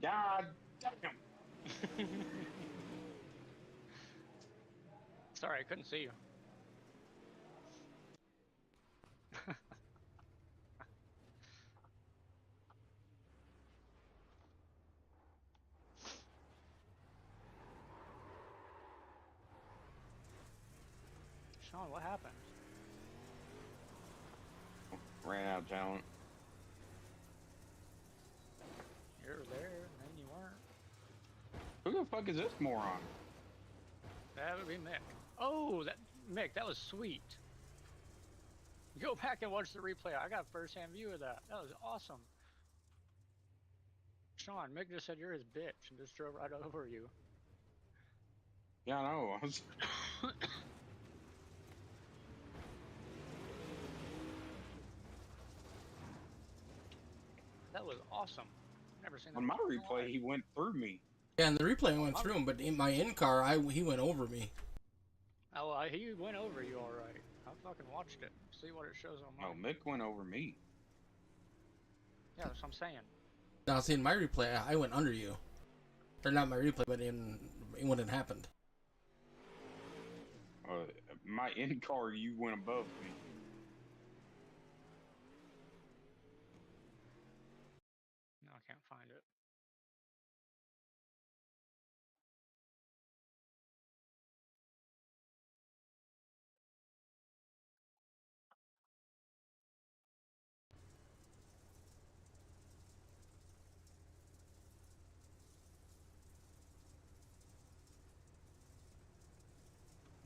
God damn. Sorry, I couldn't see you. Sean, what happened? Ran out of talent. You were there, and then you weren't. Who the fuck is this moron? That would be Mick. Oh, Mick, that was sweet. Go back and watch the replay. I got first-hand view of that. That was awesome. Sean, Mick just said you're his bitch and just drove right over you. Yeah, I know. I was... That was awesome. Never seen that. On my replay, he went through me. Yeah, and the replay went through him, but in my in-car, he went over me. Oh, he went over you all right. I fucking watched it. See what it shows on No, mine. Mick went over me. Yeah, that's what I'm saying. Now, see, in my replay, I went under you. Or not my replay, but when it happened. My in-car, you went above me. No, I can't find it.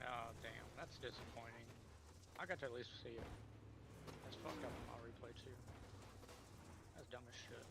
Oh, damn. That's disappointing. I got to at least see it. That's fucked up on my replay, too. That's dumb as shit.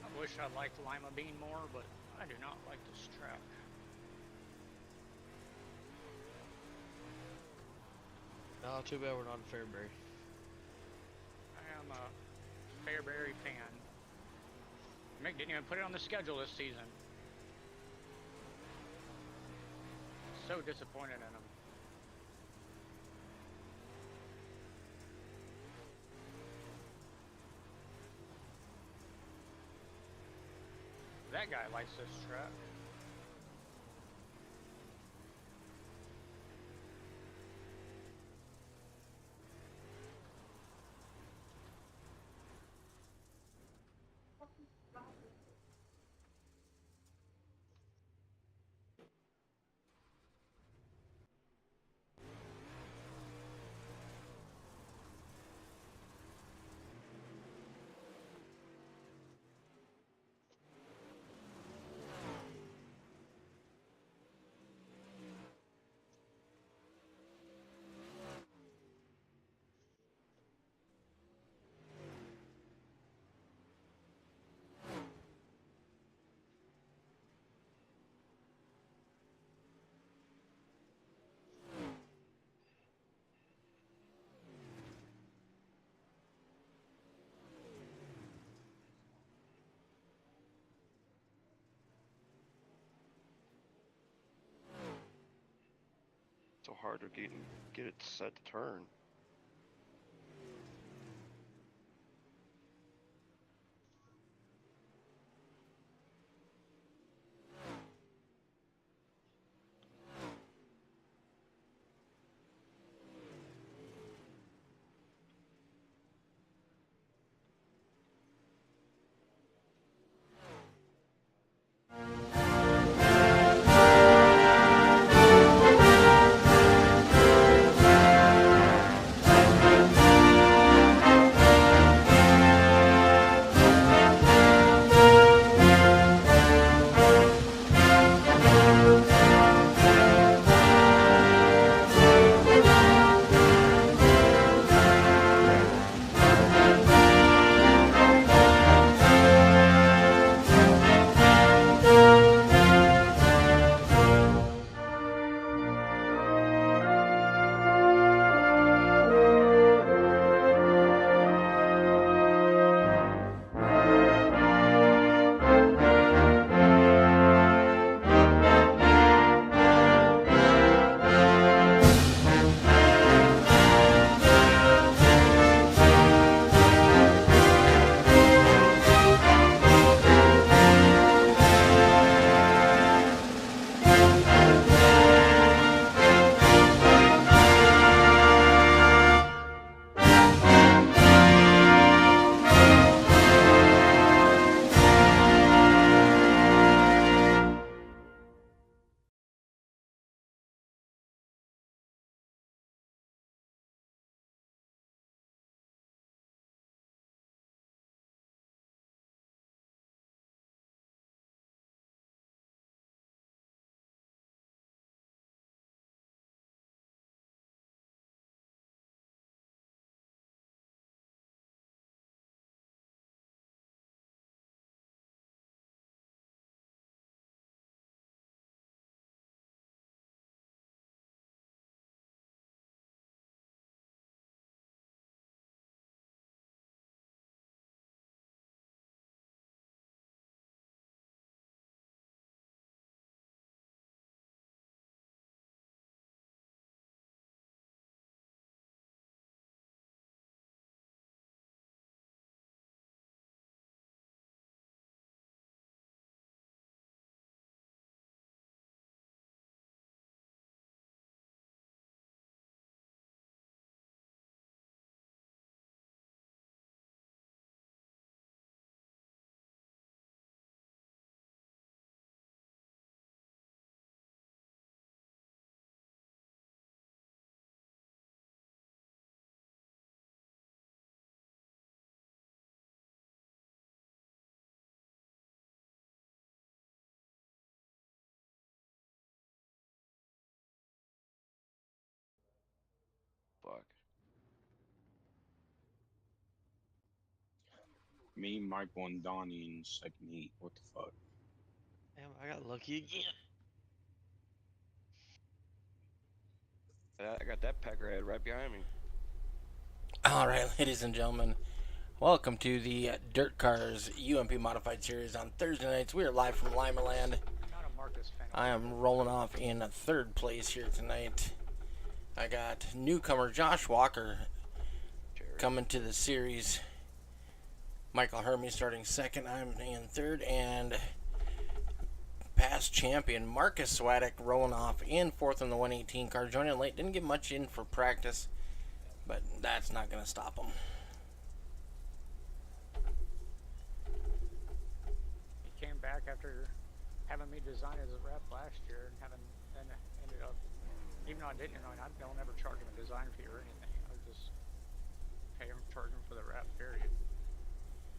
I wish I liked Lima Bean more, but I do not like this track. No, too bad we're not in Fairbury. I am a Fairbury fan. Mick didn't even put it on the schedule this season. So disappointed in him. That guy likes this track. So hard to get it set to turn. Me, Michael, and Donnie in second heat. What the fuck? Damn, I got lucky again. I got that pecker head right behind me. All right, ladies and gentlemen, welcome to the Dirt Cars UMP Modified Series on Thursday nights. We are live from Limerland. Not a Marcus fan. I am rolling off in third place here tonight. I got newcomer Josh Walker coming to the series. Michael Hermie starting second. I'm in third, and past champion Marcus Swadek rolling off in fourth in the 118 car. Joining late, didn't get much in for practice, but that's not going to stop him. He came back after having me design as a rep last year, and then ended up, even though I didn't, I don't ever charge him a design fee or anything. I just charge him for the rep, period.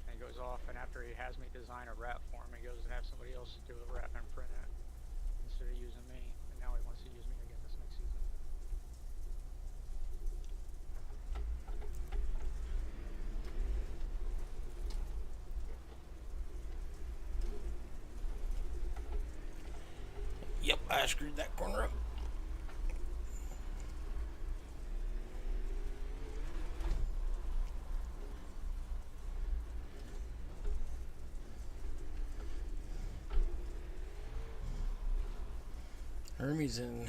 And he goes off, and after he has me design a rep for him, he goes and have somebody else do the rep and print it instead of using me. And now he wants to use me again this next season. Yep, I screwed that corner up. Hermes and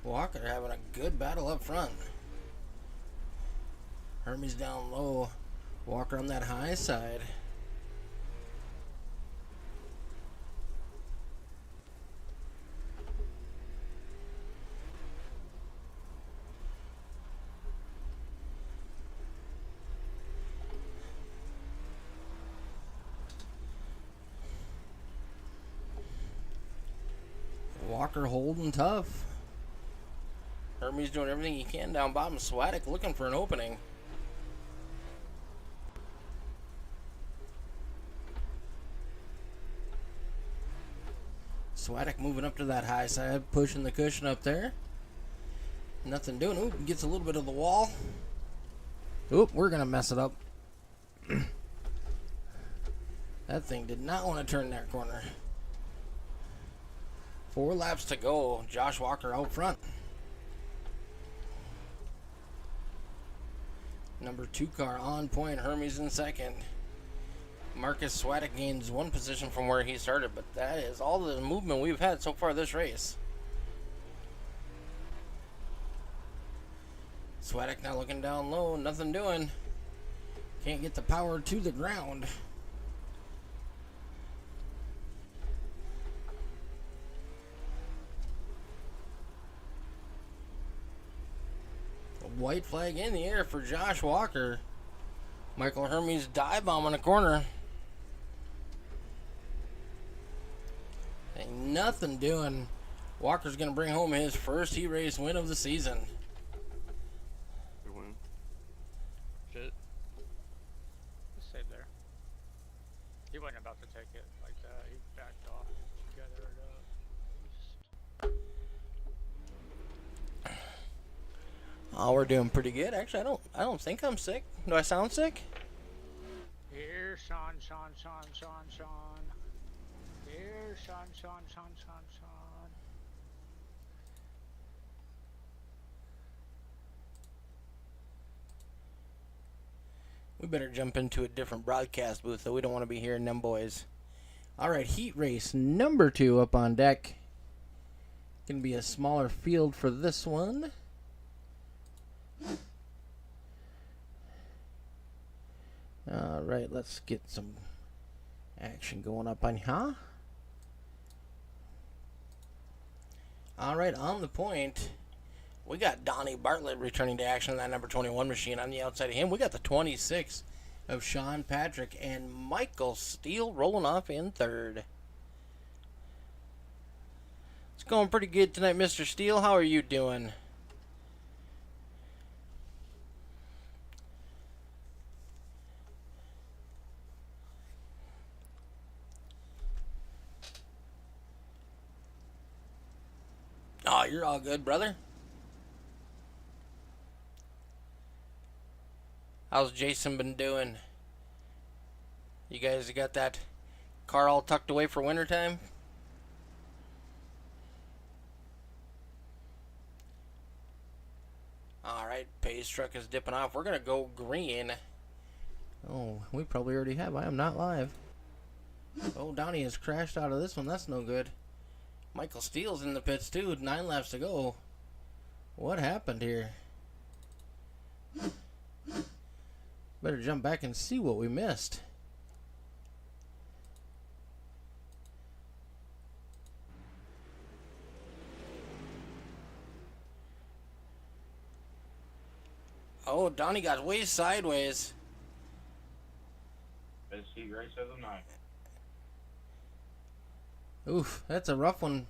Walker having a good battle up front. Hermes down low, Walker on that high side. Walker holding tough. Hermes doing everything he can down bottom. Swadek looking for an opening. Swadek moving up to that high side, pushing the cushion up there. Nothing doing. Oop, gets a little bit of the wall. Oop, we're going to mess it up. That thing did not want to turn that corner. 4 laps to go. Josh Walker out front. Number 2 car on point. Hermes in second. Marcus Swadek gains 1 position from where he started, but that is all the movement we've had so far this race. Swadek now looking down low. Nothing doing. Can't get the power to the ground. White flag in the air for Josh Walker. Michael Hermes dive bomb on the corner. Ain't nothing doing. Walker's going to bring home his first heat race win of the season. Good win. Shit. Just stayed there. He wasn't about to take it like that. He backed off. Gathered it up. Oh, we're doing pretty good. Actually, I don't think I'm sick. Do I sound sick? Here, Sean. Here, Sean. We better jump into a different broadcast booth, though. We don't want to be hearing them boys. All right, heat race number 2 up on deck. Gonna be a smaller field for this one. All right, let's get some action going up on here. All right, on the point, we got Donnie Bartlett returning to action in that number 21 machine. On the outside of him, we got the 26 of Sean Patrick and Michael Steele rolling off in third. It's going pretty good tonight, Mr. Steele. How are you doing? Oh, you're all good, brother. How's Jason been doing? You guys got that car all tucked away for wintertime? Alright, Pay's truck is dipping off. We're going to go green. Oh, we probably already have. I am not live. Oh, Donnie has crashed out of this one. That's no good. Michael Steele's in the pits too. 9 laps to go. What happened here? Better jump back and see what we missed. Oh, Donnie got way sideways. Best heat race of the night. Oof, that's a rough one.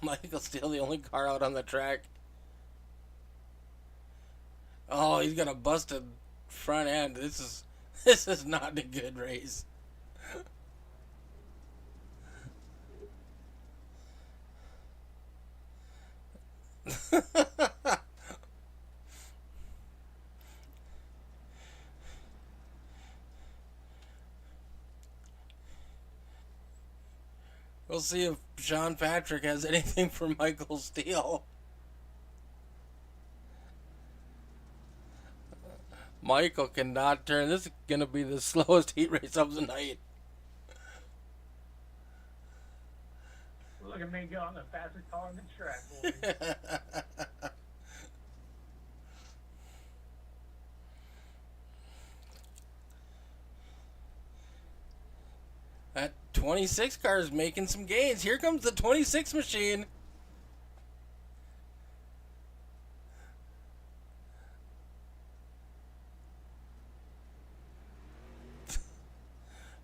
Michael's still the only car out on the track. Oh, he's got a busted front end. This is not a good race. We'll see if Sean Patrick has anything for Michael Steele. Michael cannot turn. This is going to be the slowest heat race of the night. Look at me go on the fastest car on the track, boys. That 26 car is making some gains. Here comes the 26 machine.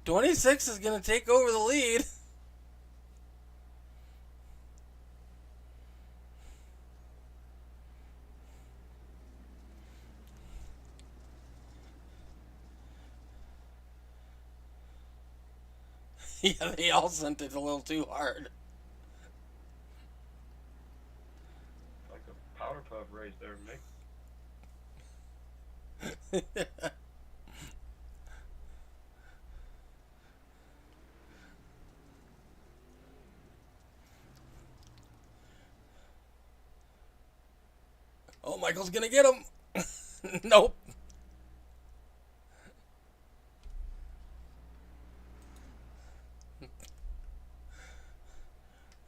'26 is going to take over the lead. Yeah, they all sent it a little too hard. Like a powder puff race there, Mick. Oh, Michael's gonna get him. Nope.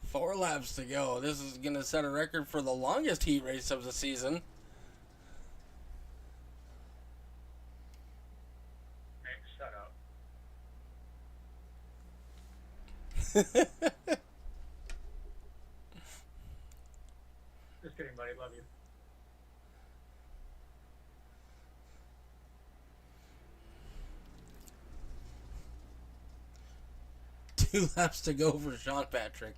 Four laps to go. This is gonna set a record for the longest heat race of the season. Nick, shut up. Just kidding, buddy. Love you. 2 laps to go for Sean Patrick.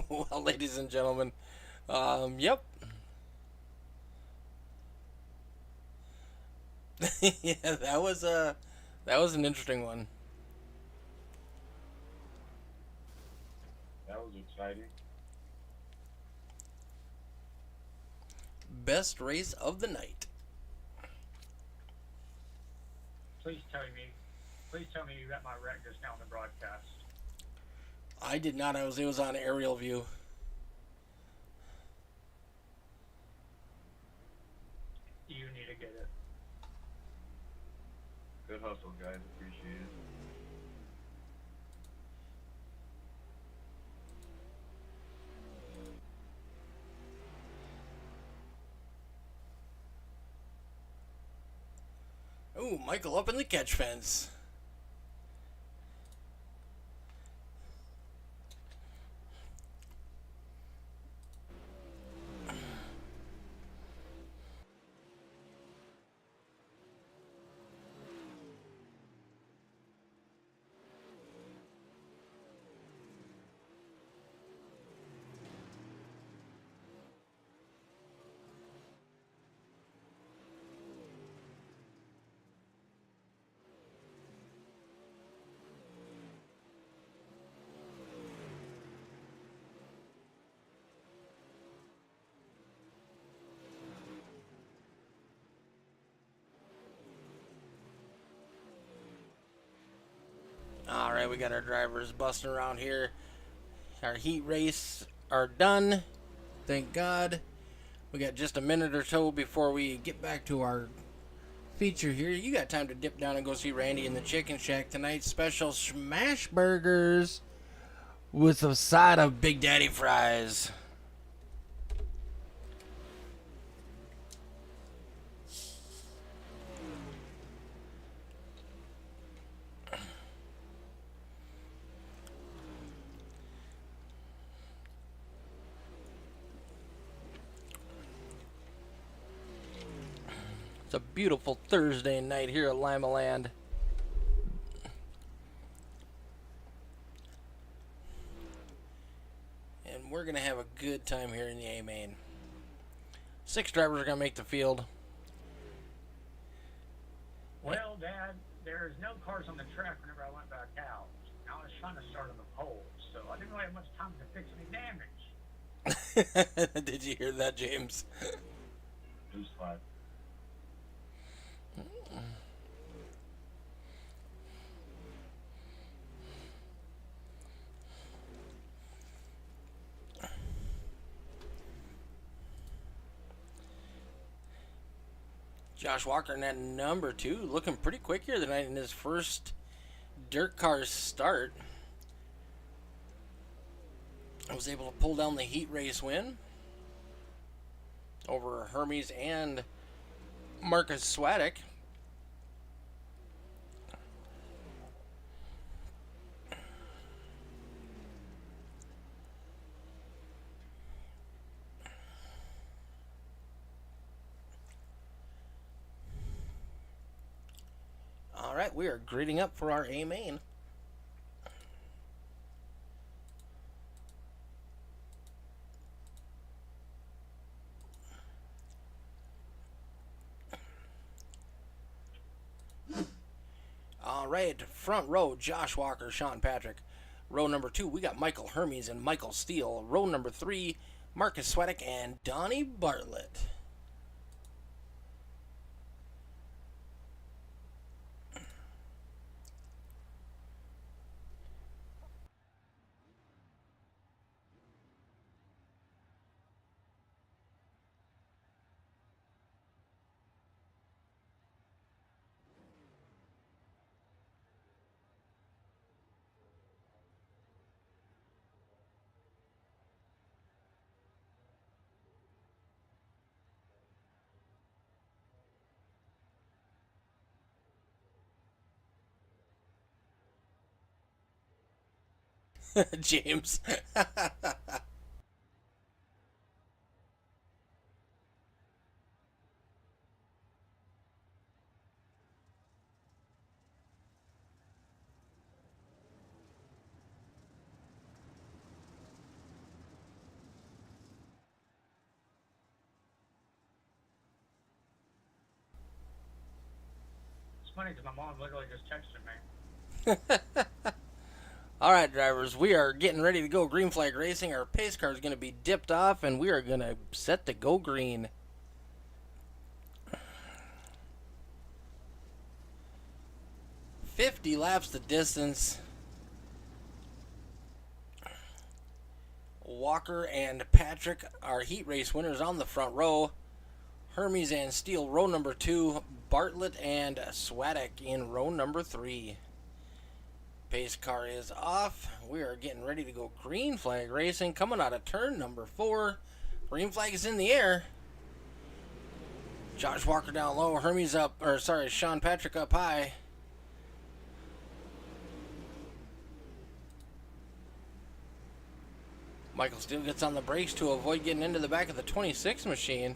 Well, ladies and gentlemen, yep. Yeah, that was an interesting one. That was exciting. Best race of the night. Please tell me you got my wreck just now on the broadcast. I did not. It was on aerial view. You need to get it. Good hustle, guys. Appreciate it. Ooh, Michael up in the catch fence. Alright, we got our drivers busting around here. Our heat race are done. Thank God. We got just a minute or so before we get back to our feature here. You got time to dip down and go see Randy in the Chicken Shack tonight. Special smash burgers with a side of Big Daddy fries. It's a beautiful Thursday night here at Lima Land. And we're going to have a good time here in the A-Main. 6 drivers are going to make the field. Well, Dad, there's no cars on the track whenever I went back out. I was trying to start on the pole, so I didn't really have much time to fix any damage. Did you hear that, James? Who's fine? Josh Walker in that number 2, looking pretty quick here tonight in his first dirt cars start. I was able to pull down the heat race win over Hermes and Marcus Swadek. Alright, we are grading up for our A main. Alright, front row, Josh Walker, Sean Patrick. Row number 2, we got Michael Hermes and Michael Steele. Row number 3, Marcus Swadek and Donnie Bartlett. James. It's funny because my mom literally just texted me. Alright, drivers, we are getting ready to go green flag racing. Our pace car is going to be dipped off, and we are going to set to go green. $50 laps the distance. Walker and Patrick are heat race winners on the front row. Hermes and Steele, row number 2. Bartlett and Swadek in row number 3. Pace car is off. We are getting ready to go green flag racing. Coming out of turn number 4. Green flag is in the air. Josh Walker down low. Hermes up, or sorry, Sean Patrick up high. Michael Steele gets on the brakes to avoid getting into the back of the 26 machine.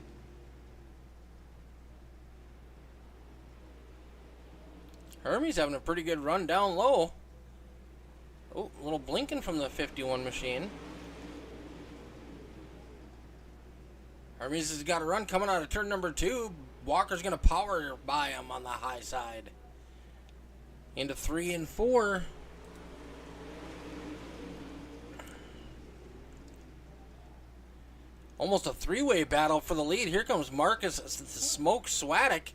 Hermes having a pretty good run down low. Oh, a little blinking from the 51 machine. Hermes has got a run coming out of turn number 2. Walker's going to power by him on the high side. Into 3 and 4. Almost a 3-way battle for the lead. Here comes Marcus the Smoke Swadek.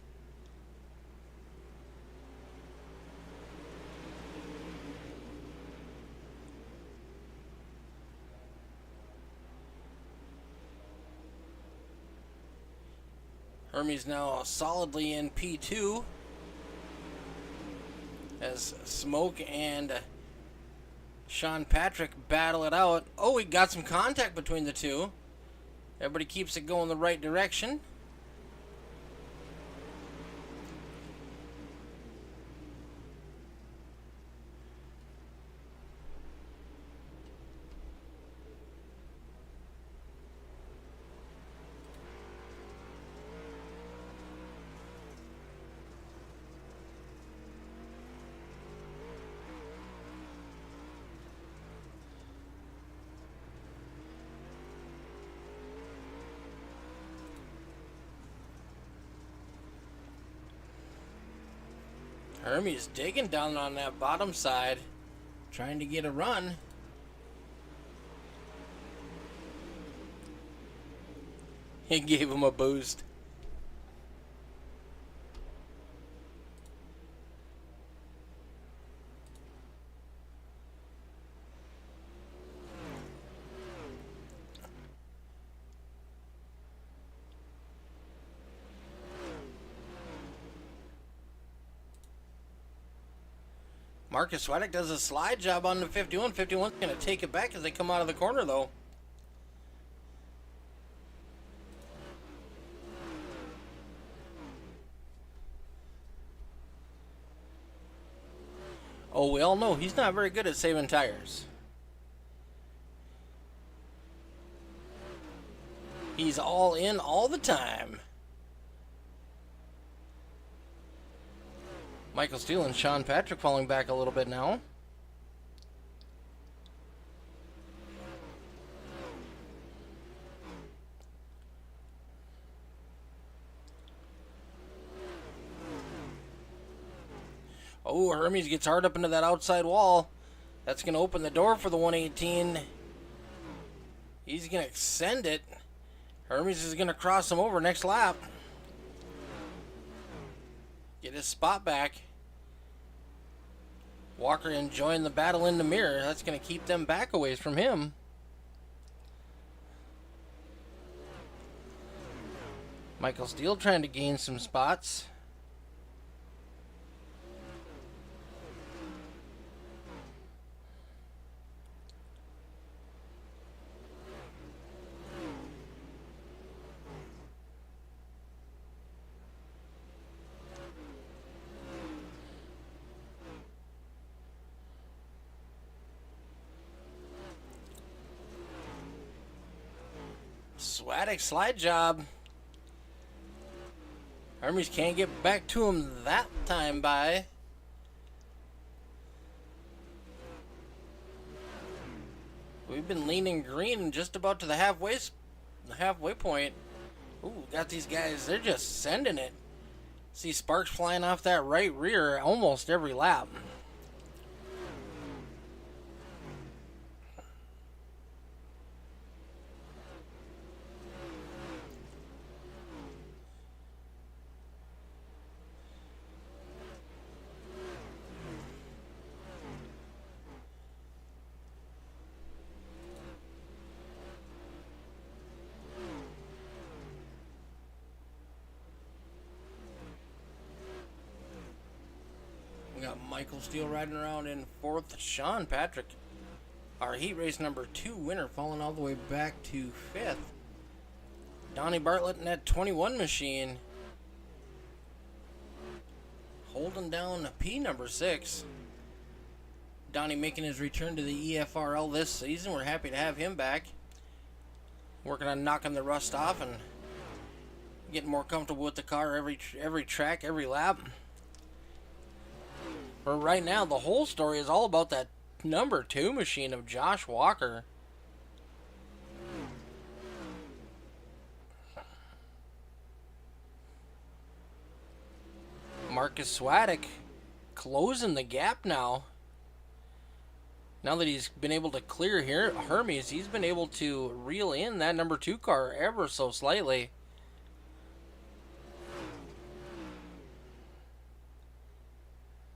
Hermes now solidly in P2 as Smoke and Sean Patrick battle it out. Oh, we got some contact between the two. Everybody keeps it going the right direction. Hermes digging down on that bottom side, trying to get a run. He gave him a boost. Marcus Swadek does a slide job on the 51. 51's going to take it back as they come out of the corner, though. Oh, we all know he's not very good at saving tires. He's all in all the time. Michael Steele and Sean Patrick falling back a little bit now. Oh, Hermes gets hard up into that outside wall. That's going to open the door for the 118. He's going to extend it. Hermes is going to cross him over next lap. Get his spot back. Walker enjoying the battle in the mirror. That's going to keep them back a ways from him. Michael Steele trying to gain some spots. Swadek slide job. Hermes can't get back to him that time by. We've been leaning green just about to the halfway point. Ooh, got these guys, they're just sending it. See sparks flying off that right rear almost every lap. Got Michael Steele riding around in 4th. Sean Patrick, our heat race number 2 winner, falling all the way back to 5th. Donnie Bartlett in that 21 machine, holding down P number 6. Donnie making his return to the EFRL this season. We're happy to have him back. Working on knocking the rust off and getting more comfortable with the car every track, every lap. But right now, the whole story is all about that number 2 machine of Josh Walker. Marcus Swadek closing the gap now. Now that he's been able to clear here Hermes, he's been able to reel in that number 2 car ever so slightly.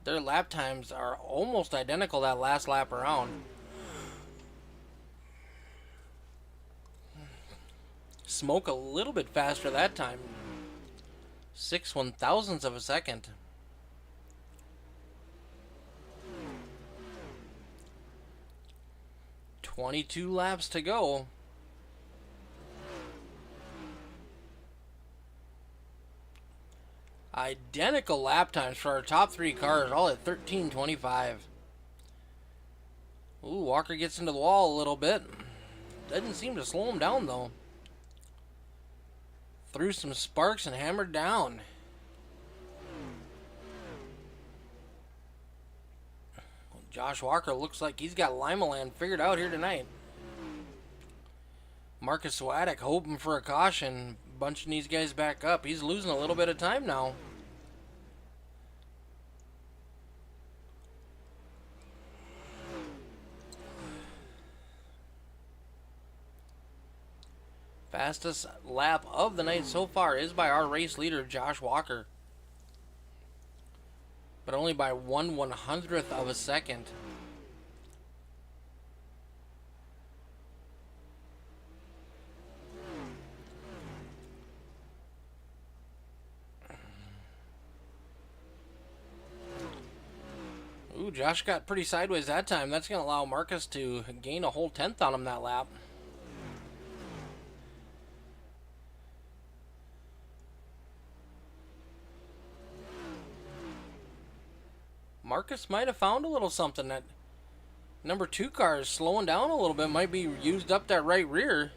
Their lap times are almost identical that last lap around. Smoke a little bit faster that time. 6/1000ths of a second. $22 laps to go. Identical lap times for our top 3 cars, all at 13:25. Ooh, Walker gets into the wall a little bit. Doesn't seem to slow him down though. Threw some sparks and hammered down. Josh Walker looks like he's got Limaland figured out here tonight. Marcus Swadek hoping for a caution, bunching these guys back up. He's losing a little bit of time now. Fastest lap of the night so far is by our race leader, Josh Walker. But only by 1/100th of a second. Ooh, Josh got pretty sideways that time. That's going to allow Marcus to gain a whole 10th on him that lap. Marcus might have found a little something. That number 2 car is slowing down a little bit. Might be used up that right rear.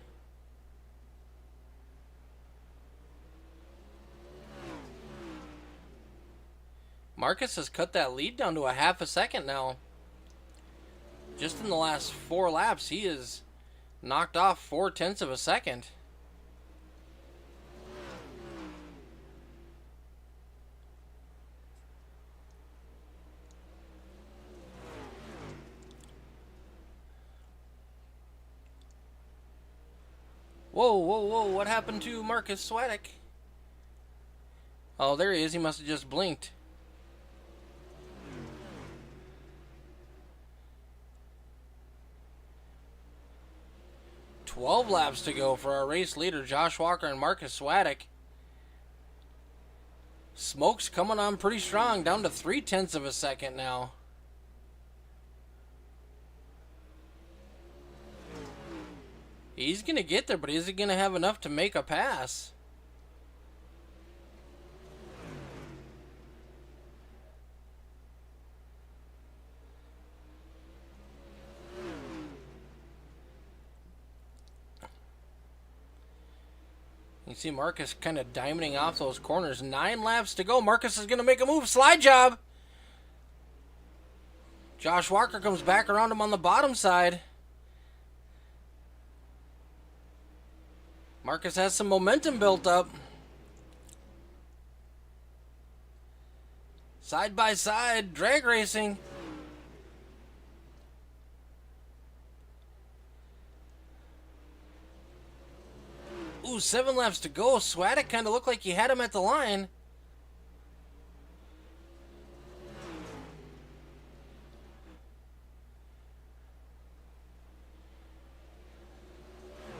Marcus has cut that lead down to a half a second now. Just in the last 4 laps, he has knocked off 4/10ths of a second. Whoa, whoa, whoa, what happened to Marcus Swadek? Oh, there he is. He must have just blinked. $12 laps to go for our race leader, Josh Walker and Marcus Swadek. Smoke's coming on pretty strong, down to 3/10ths of a second now. He's going to get there, but is he going to have enough to make a pass? You see Marcus kind of diamonding off those corners. 9 laps to go. Marcus is going to make a move. Slide job. Josh Walker comes back around him on the bottom side. Marcus has some momentum built up. Side by side, drag racing. Ooh, 7 laps to go. Swadek kind of looked like he had him at the line.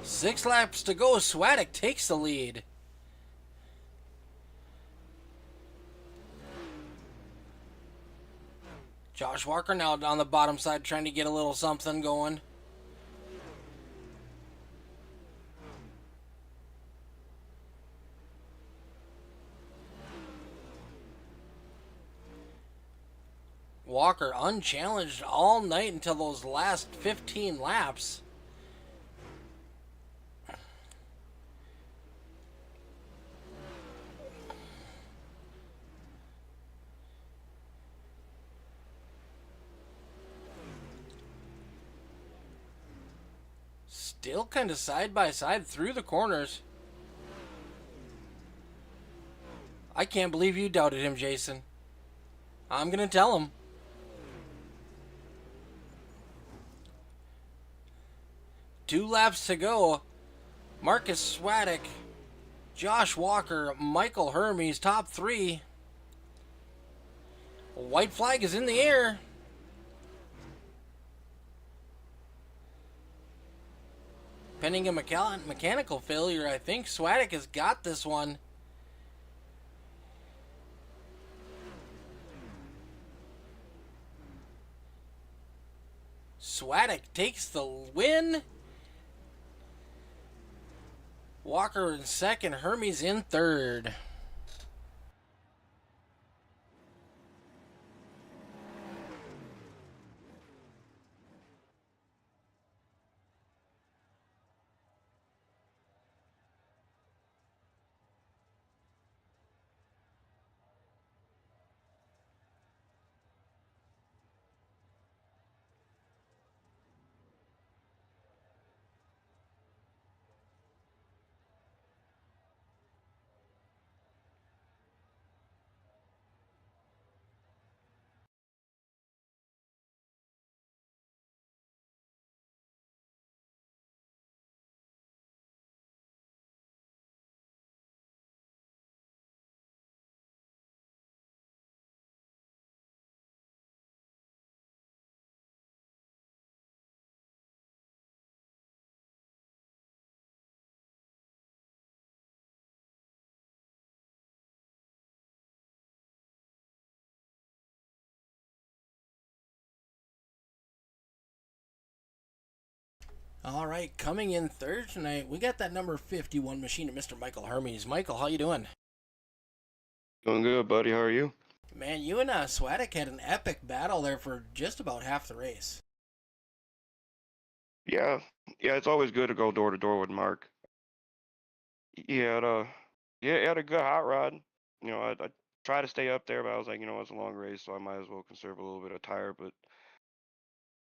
Six laps to go. Swadek takes the lead. Josh Walker now on the bottom side trying to get a little something going. Walker unchallenged all night until those last 15 laps. Still kind of side by side through the corners. I can't believe you doubted him, Jason. I'm going to tell him. Two laps to go. Marcus Swadek, Josh Walker, Michael Hermes, top three. White flag is in the air. Pending a mechanical failure, I think Swadek has got this one. Swadek takes the win. Walker in second, Hermes in third. All right, coming in third tonight, we got that number 51 machine of Mr. Michael Hermes. Michael, how you doing? Doing good, buddy. How are you? Man, you and Swadek had an epic battle there for just about half the race. Yeah, it's always good to go door to door with Mark. He had he had a good hot rod. I try to stay up there, but I was like, it's a long race, so I might as well conserve a little bit of tire. But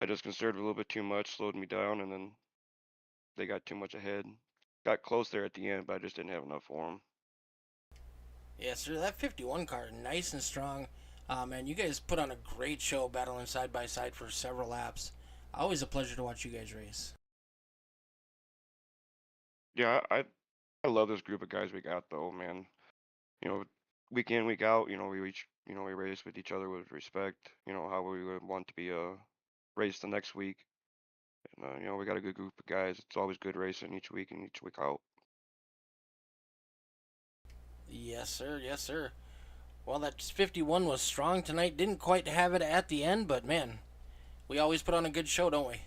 I just conserved a little bit too much, slowed me down, and then they got too much ahead. Got close there at the end, but I just didn't have enough for them. Yeah, sir, that 51 car, nice and strong. Man, you guys put on a great show battling side by side for several laps. Always a pleasure to watch you guys race. Yeah, I love this group of guys we got though, man. Week in, week out, we race with each other with respect. How we would want to be race the next week. And we got a good group of guys. It's always good racing each week and each week out. Yes, sir. Yes, sir. Well, that 51 was strong tonight. Didn't quite have it at the end, but man, we always put on a good show, don't we?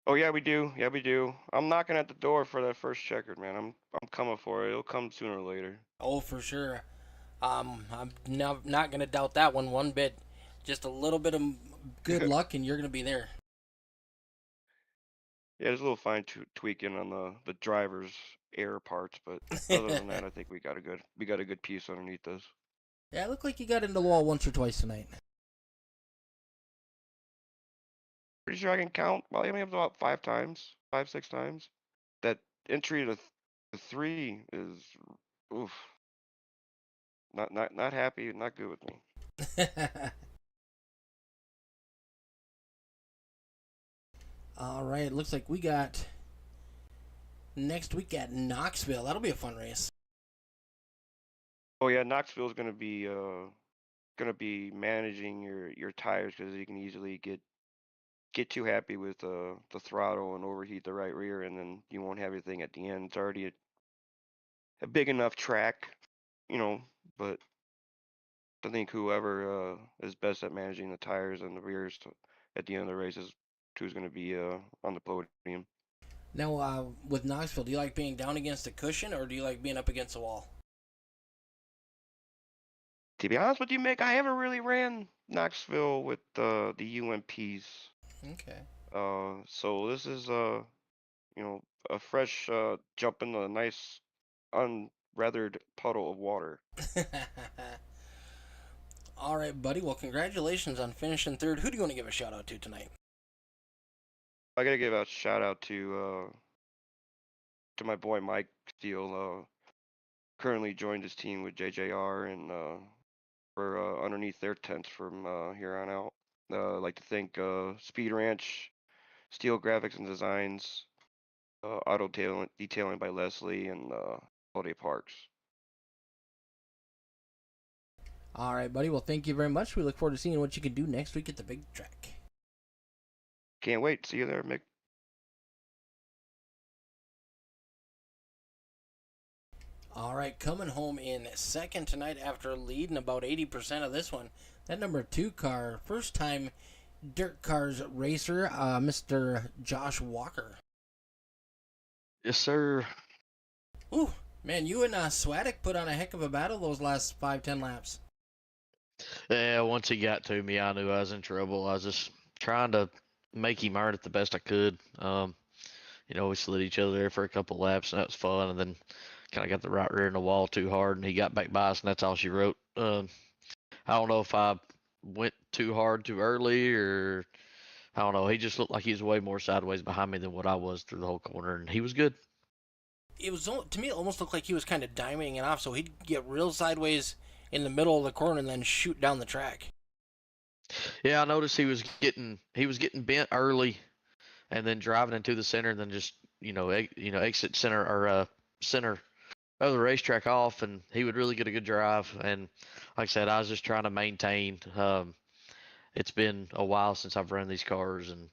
Oh yeah, we do. Yeah, we do. I'm knocking at the door for that first checkered, man. I'm coming for it. It'll come sooner or later. Oh, for sure. I'm not gonna doubt that one bit. Just a little bit of good luck, and you're gonna be there. Yeah, there's a little fine tweaking on the driver's air parts, but other than that, I think we got a good piece underneath this. Yeah, it looked like you got into the wall once or twice tonight. Pretty sure I can count. Well, I mean, about 6 times. That entry to 3 is, oof, not happy, not good with me. All right, looks like we got next week at Knoxville. That'll be a fun race. Oh yeah, Knoxville's gonna be managing your tires because you can easily get too happy with the throttle and overheat the right rear, and then you won't have anything at the end. It's already a big enough track, but I think whoever is best at managing the tires and the rears at the end of the race is who's going to be on the podium. Now, with Knoxville, do you like being down against a cushion or do you like being up against a wall? To be honest with you, Mick, I haven't really ran Knoxville with the UMPs. Okay. So this is a fresh jump in a nice unweathered puddle of water. All right, buddy. Well, congratulations on finishing third. Who do you want to give a shout out to tonight? I gotta give a shout out to my boy Mike Steele. Currently joined his team with JJR, and we're underneath their tents from here on out. I'd like to thank Speed Ranch, Steel Graphics and Designs, Auto Detailing by Leslie, and Holiday Parks. All right, buddy. Well, thank you very much. We look forward to seeing what you can do next week at the big track. Can't wait. See you there, Mick. All right, coming home in second tonight after leading about 80% of this one. That number 2 car, first time Dirt Cars racer, Mr. Josh Walker. Yes, sir. Ooh, man, you and Swadek put on a heck of a battle those last 5-10 laps. Yeah, once he got to me, I knew I was in trouble. I was just trying to make him earn it the best I could. We slid each other there for a couple laps, and that was fun. And then kind of got the right rear in the wall too hard, and he got back by us, and that's all she wrote. I don't know if I went too hard too early, or I don't know. He just looked like he was way more sideways behind me than what I was through the whole corner, and he was good. It was, to me, it almost looked like he was kind of diming it off, so he'd get real sideways in the middle of the corner and then shoot down the track. Yeah, I noticed he was getting bent early, and then driving into the center, and then just exit center or center of the racetrack off, and he would really get a good drive. And like I said, I was just trying to maintain. It's been a while since I've run these cars, and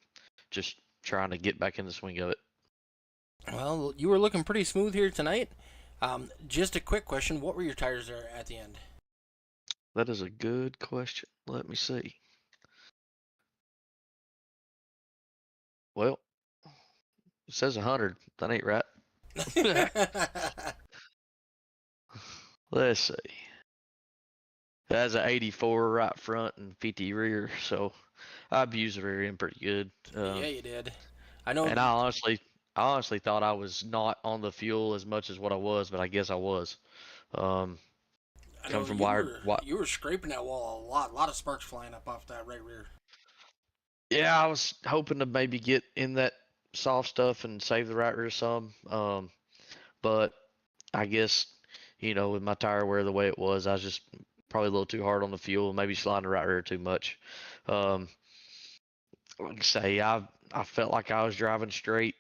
just trying to get back in the swing of it. Well, you were looking pretty smooth here tonight. Just a quick question: what were your tires there at the end? That is a good question. Let me see. Well, it says 100. That ain't right. Let's see. That's an 84 right front and 50 rear, so I abused the rear end pretty good. Yeah, you did. I know. And I honestly thought I was not on the fuel as much as what I was, but I guess I was. I know Come from you were scraping that wall a lot of sparks flying up off that right rear. Yeah, I was hoping to maybe get in that soft stuff and save the right rear some. But I guess, with my tire wear the way it was, I was just probably a little too hard on the fuel, maybe sliding the right rear too much. Like I say, I felt like I was driving straight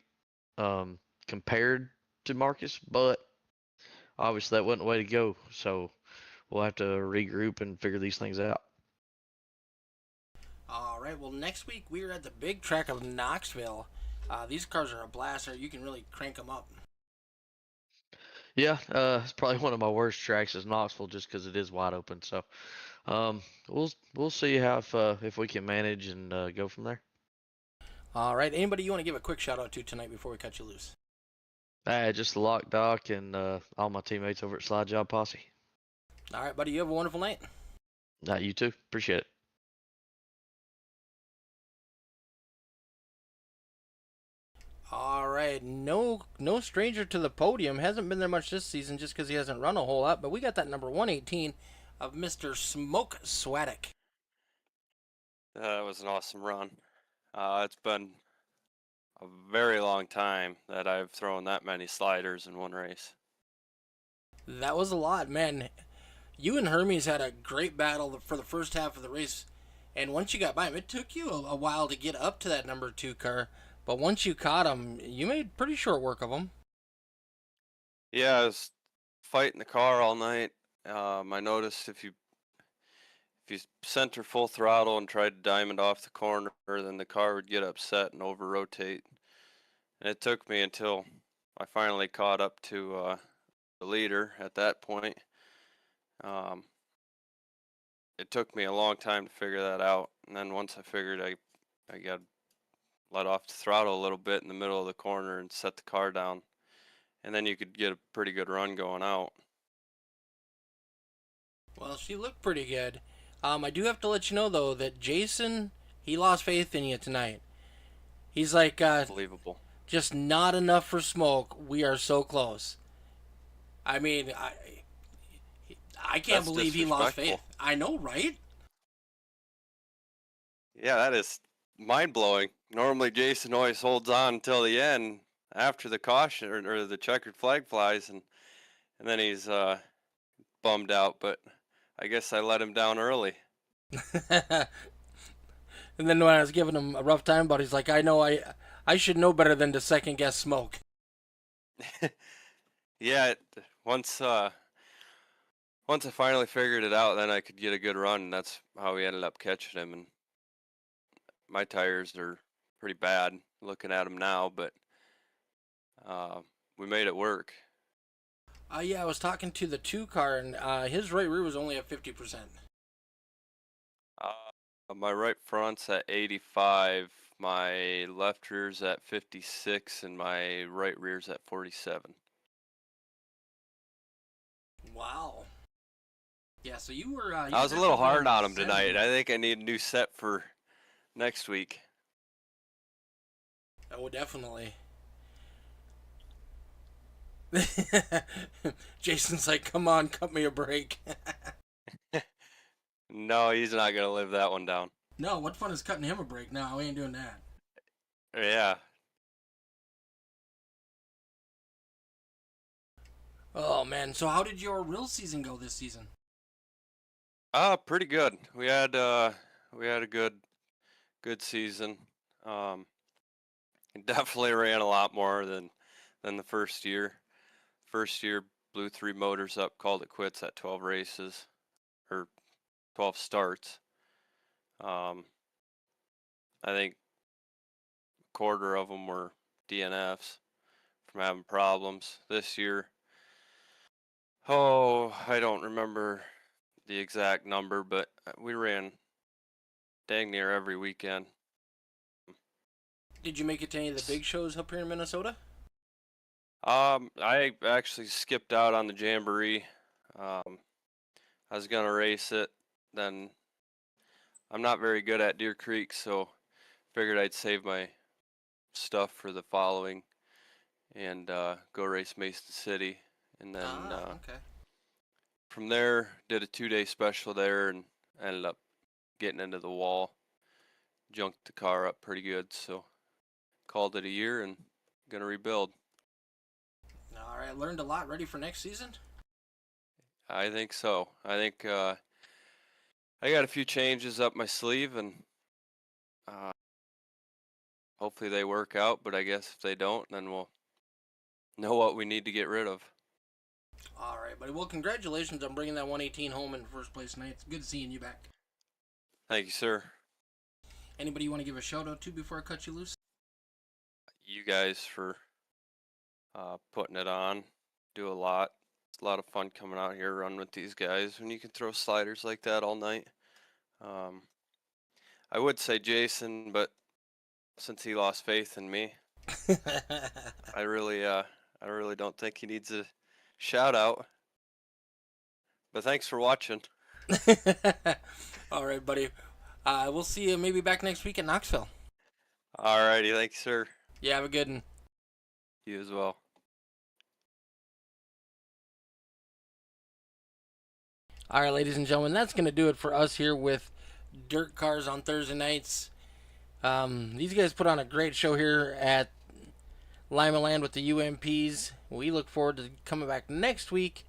compared to Marcus, but obviously that wasn't the way to go. So we'll have to regroup and figure these things out. All right. Well, next week we are at the big track of Knoxville. These cars are a blast. You can really crank them up. Yeah, it's probably one of my worst tracks is Knoxville, just because it is wide open. So we'll see how if we can manage and go from there. All right. Anybody you want to give a quick shout out to tonight before we cut you loose? Just the Lock Doc and all my teammates over at Slide Job Posse. All right, buddy. You have a wonderful night. You too. Appreciate it. All right, no stranger to the podium. Hasn't been there much this season just because he hasn't run a whole lot. But we got that number 118 of Mr. Smoke Swadek. That was an awesome run. It's been a very long time that I've thrown that many sliders in one race. That was a lot, man. You and Hermes had a great battle for the first half of the race. And once you got by him, it took you a while to get up to that number 2 car. But once you caught him, you made pretty short work of him. Yeah, I was fighting the car all night. I noticed if you center full throttle and tried to diamond off the corner, then the car would get upset and over rotate. And it took me until I finally caught up to the leader at that point. it took me a long time to figure that out. And then once I figured I got let off the throttle a little bit in the middle of the corner and set the car down, and then you could get a pretty good run going out. Well, she looked pretty good. I do have to let you know, though, that Jason, he lost faith in you tonight. He's like, Unbelievable. just not enough for smoke. We are so close. I mean, I can't That's believe he lost faith. disrespectful. I know, right? Yeah, that is mind blowing. Normally, Jason always holds on until the end after the caution or the checkered flag flies, and then he's bummed out. But I guess I let him down early. And then when I was giving him a rough time about it, he's like, I know I should know better than to second guess smoke. Yeah, once I finally figured it out, then I could get a good run, and that's how we ended up catching him. And my tires are pretty bad looking at them now, but we made it work. Yeah, I was talking to the 2 car, and his right rear was only at 50%. My right front's at 85, my left rear's at 56, and my right rear's at 47. Wow. Yeah, so you were. I was a little hard on him tonight. I think I need a new set for next week. Oh, definitely. Jason's like, come on, cut me a break. No, he's not gonna live that one down. No, what fun is cutting him a break? No, we ain't doing that. Yeah. Oh, man. So how did your real season go this season? Pretty good. We had a good season. Definitely ran a lot more than the first year. First year blew 3 motors up, called it quits at 12 races or 12 starts. I think a quarter of them were DNFs from having problems. This year, I don't remember the exact number, but we ran dang near every weekend. Did you make it to any of the big shows up here in Minnesota? I actually skipped out on the Jamboree. I was gonna race it, then I'm not very good at Deer Creek, so figured I'd save my stuff for the following and go race Mason City, and then Okay. from there did a 2-day special there and ended up getting into the wall, junked the car up pretty good, so called it a year and gonna rebuild. All right, learned a lot. Ready for next season? I think so. I think I got a few changes up my sleeve, and hopefully they work out, but I guess if they don't, then we'll know what we need to get rid of. All right, buddy. Well, congratulations on bringing that 118 home in first place tonight. It's good seeing you back. Thank you, sir. Anybody you want to give a shout out to before I cut you loose? You guys for putting it on. Do a lot. It's a lot of fun coming out here, run with these guys when you can throw sliders like that all night. I would say Jason, but since he lost faith in me, I really don't think he needs a shout out. But thanks for watching. All right, buddy. We'll see you maybe back next week at Knoxville. Alrighty, thanks, sir. Yeah, have a good one. You as well. All right, ladies and gentlemen, that's going to do it for us here with Dirt Cars on Thursday nights. These guys put on a great show here at Lima Land with the UMPs. We look forward to coming back next week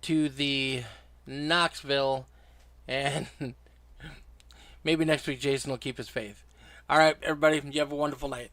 to the Knoxville, and maybe next week Jason will keep his faith. All right, everybody, you have a wonderful night.